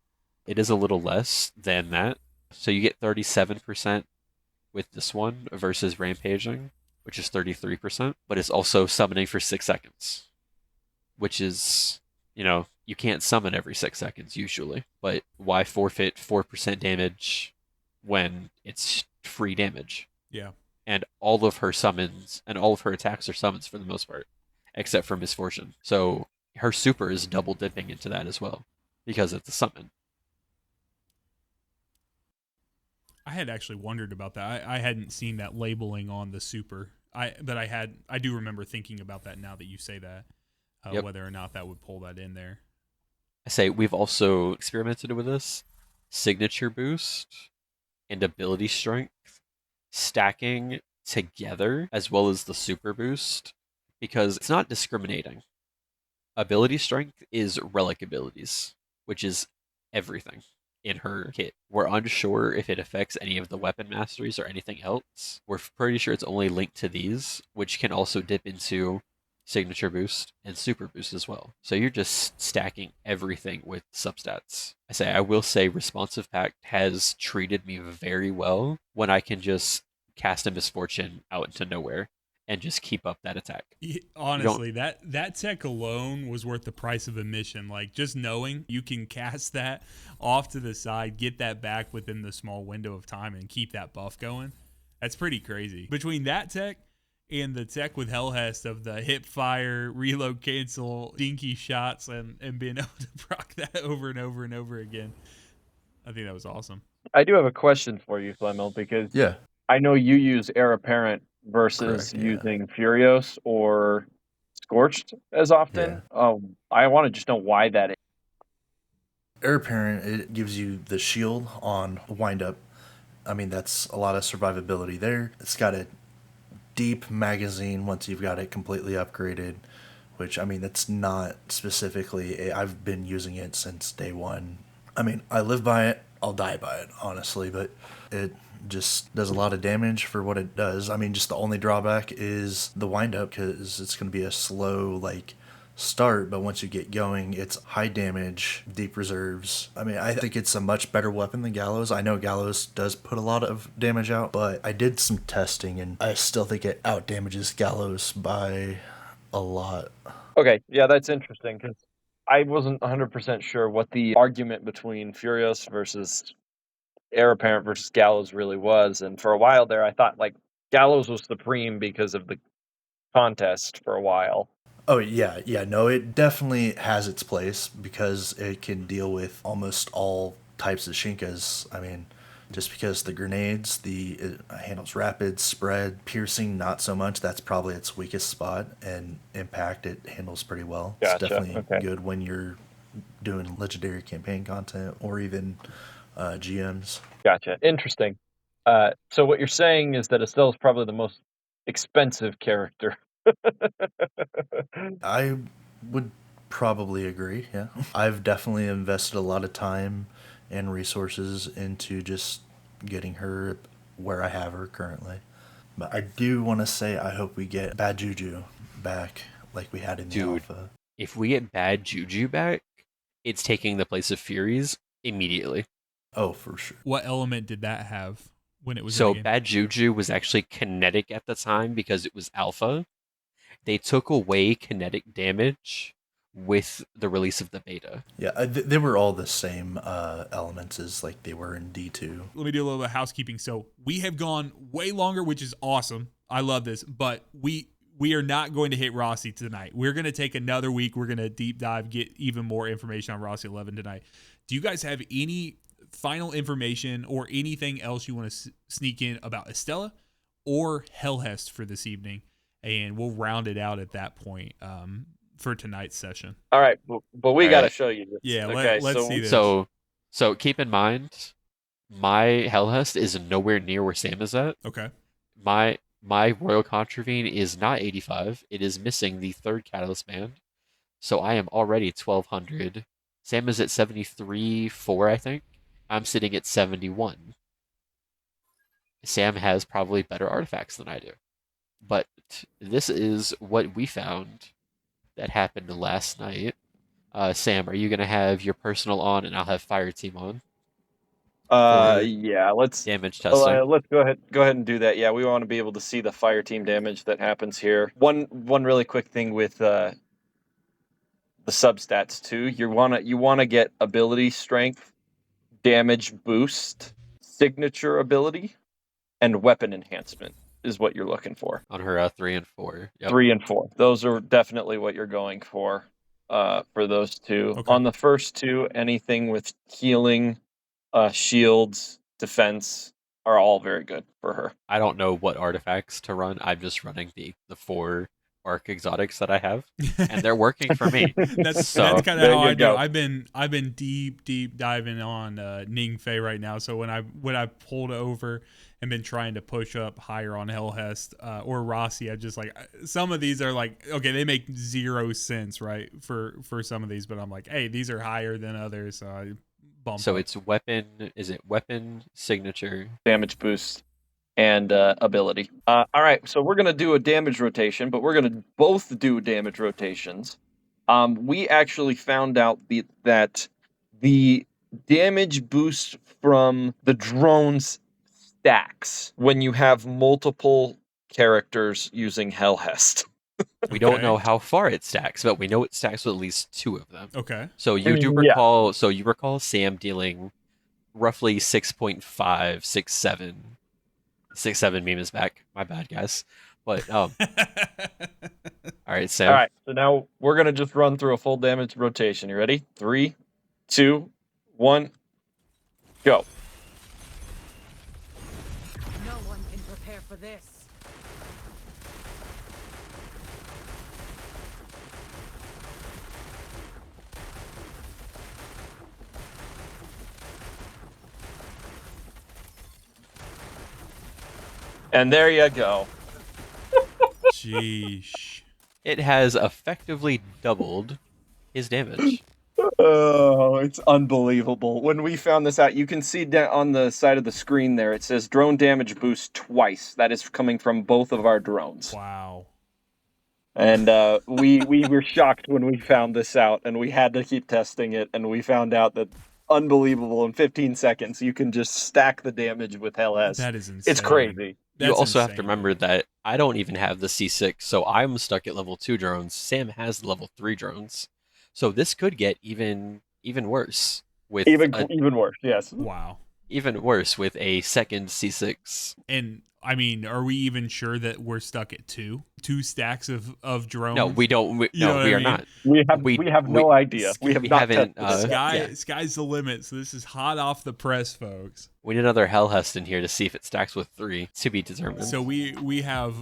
It is a little less than that. So you get 37% with this one versus Rampaging, which is 33%, but it's also summoning for 6 seconds, which is, you can't summon every 6 seconds usually, but why forfeit 4% damage when it's free damage? Yeah. And all of her summons and all of her attacks are summons for the most part, except for Misfortune. So her super is double dipping into that as well because it's a summon. I had actually wondered about that. I hadn't seen that labeling on the super. I do remember thinking about that now that you say that, Yep. whether or not that would pull that in there. I say we've also experimented with this signature boost and ability strength stacking together as well as the super boost because it's not discriminating. Ability strength is relic abilities, which is everything in her kit. We're unsure if it affects any of the weapon masteries or anything else. We're pretty sure it's only linked to these, which can also dip into signature boost and super boost as well. So you're just stacking everything with substats. I will say Responsive Pact has treated me very well when I can just cast a Misfortune out into nowhere and just keep up that attack. Honestly, that tech alone was worth the price of admission. Like, just knowing you can cast that off to the side, get that back within the small window of time, and keep that buff going, that's pretty crazy. Between that tech and the tech with Helhest of the hip fire, reload cancel, dinky shots, and being able to proc that over and over and over again, I think that was awesome. I do have a question for you, Flemel, because Yeah. I know you use Heir Apparent versus Correct, yeah. using Furios or Scorched as often. I want to just know why that is. Heir Apparent, it gives you the shield on wind up. I mean, that's a lot of survivability there. It's got a deep magazine once you've got it completely upgraded, which, I mean, that's not specifically, I've been using it since day one. I mean, I live by it, I'll die by it, honestly, but it just does a lot of damage for what it does. I mean, just the only drawback is the wind up, because it's going to be a slow, start, but once you get going, it's high damage, deep reserves. I mean, I think it's a much better weapon than Gallows. I know Gallows does put a lot of damage out, but I did some testing, and I still think it out damages Gallows by a lot. Okay, yeah, that's interesting, because I wasn't 100% sure what the argument between Furios versus Heir Apparent versus Gallows really was, and for a while there, I thought, Gallows was supreme because of the contest for a while. Oh, yeah, no, it definitely has its place because it can deal with almost all types of Shinkas. I mean, just because the grenades, it handles rapid, spread, piercing, not so much. That's probably its weakest spot, and impact it handles pretty well. Gotcha, It's definitely okay. good when you're doing legendary campaign content or even GMs. Gotcha. Interesting. So what you're saying is that Estelle is probably the most expensive character. I would probably agree, yeah. I've definitely invested a lot of time and resources into just getting her where I have her currently. But I do want to say I hope we get Bad Juju back like we had in the alpha. If we get Bad Juju back, it's taking the place of Furies immediately. Oh, for sure. What element did that have when it was So in the game? Bad Juju was actually kinetic at the time because it was alpha. They took away kinetic damage with the release of the beta. Yeah, they were all the same elements as like they were in D2. Let me do a little bit of housekeeping. So we have gone way longer, which is awesome. I love this, but we we are not going to hit Rossi tonight. We're going to take another week. We're going to deep dive, get even more information on Rossi 11 tonight. Do you guys have any final information or anything else you want to sneak in about Estela or Helhest for this evening? And we'll round it out at that point for tonight's session. All right, but we All got to right. show you this. Yeah, okay, let's see this. So keep in mind, my Helhest is nowhere near where Sam is at. Okay. My Royal Contravene is not 85. It is missing the third Catalyst Band. So I am already 1200. Sam is at 73.4, I think. I'm sitting at 71. Sam has probably better artifacts than I do. But this is what we found that happened last night. Sam, are you going to have your personal on and I'll have Fire Team on? Yeah, let's Damage testing. let's go ahead and do that. Yeah, we want to be able to see the fire team damage that happens here. One really quick thing with the substats too. You want to get ability strength, damage boost, signature ability, and weapon enhancement is what you're looking for. On her 3 and 4. Yep. 3 and 4. Those are definitely what you're going for those two. Okay. On the first two, anything with healing, shields, defense are all very good for her. I don't know what artifacts to run. I'm just running the 4 arc exotics that I have, and they're working for me. That's kind of how I do. I've been deep diving on Ning Fei right now. So when I pulled over and been trying to push up higher on Helhest or Rossi, I just like some of these are like, okay, they make 0 sense, right, for some of these, but I'm like, hey, these are higher than others, so I bump. So up. it's weapon. Is it weapon, signature, damage boost, and ability. All right, so we're gonna do a damage rotation, but we're gonna both do damage rotations. We actually found out that the damage boost from the drones stacks when you have multiple characters using Helhest. We don't know how far it stacks, but we know it stacks with at least 2 of them. Okay. So you do Yeah. recall. So you recall Sam dealing roughly 6.5, 6.7. 6.7 meme is back. My bad, guys. But all right, Sam. All right, so now we're gonna just run through a full damage rotation. You ready? 3, 2, 1, go. No one can prepare for this. And there you go. Sheesh. It has effectively doubled his damage. Oh, it's unbelievable. When we found this out, you can see down on the side of the screen there, it says drone damage boost twice. That is coming from both of our drones. Wow. And we were shocked when we found this out, and we had to keep testing it, and we found out that unbelievable, in 15 seconds, you can just stack the damage with Helhest. That is insane. It's crazy. You That's also have to insane. remember that I don't even have the C6, so I'm stuck at level 2 drones. Sam has the level 3 drones. So this could get even worse with Even worse, yes. Wow. even worse with a second C6. And I mean, are we even sure that we're stuck at 2 stacks of drones? No, we don't. You know what We I are mean? not. We have no idea. We have we not haven't, tested it. Sky's the limit. So this is hot off the press, folks. We need another Helhest in here to see if it stacks with 3 to be determined. So we have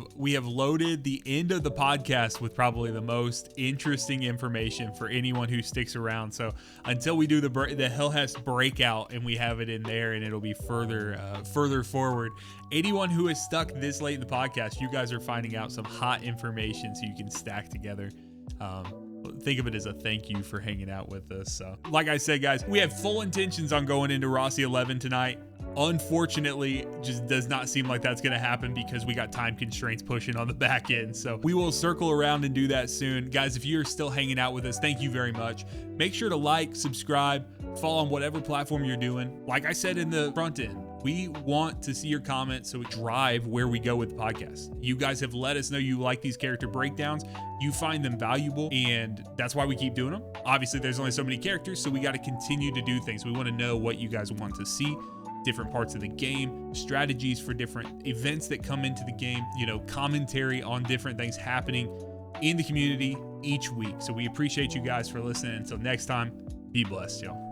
loaded the end of the podcast with probably the most interesting information for anyone who sticks around. So until we do the Helhest breakout and we have it in there, and it'll be further forward. Anyone who is stuck this late in the podcast, you guys are finding out some hot information so you can stack together. Think of it as a thank you for hanging out with us. So, like I said, guys, we have full intentions on going into Rossi 11 tonight. Unfortunately, just does not seem like that's going to happen because we got time constraints pushing on the back end. So we will circle around and do that soon. Guys, if you're still hanging out with us, thank you very much. Make sure to like, subscribe, follow on whatever platform you're doing. Like I said in the front end, we want to see your comments so it drive where we go with the podcast. You guys have let us know you like these character breakdowns. You find them valuable, and that's why we keep doing them. Obviously, there's only so many characters, so we got to continue to do things. We want to know what you guys want to see. different parts of the game, strategies for different events that come into the game, you know, commentary on different things happening in the community each week. So we appreciate you guys for listening. Until next time, be blessed, y'all.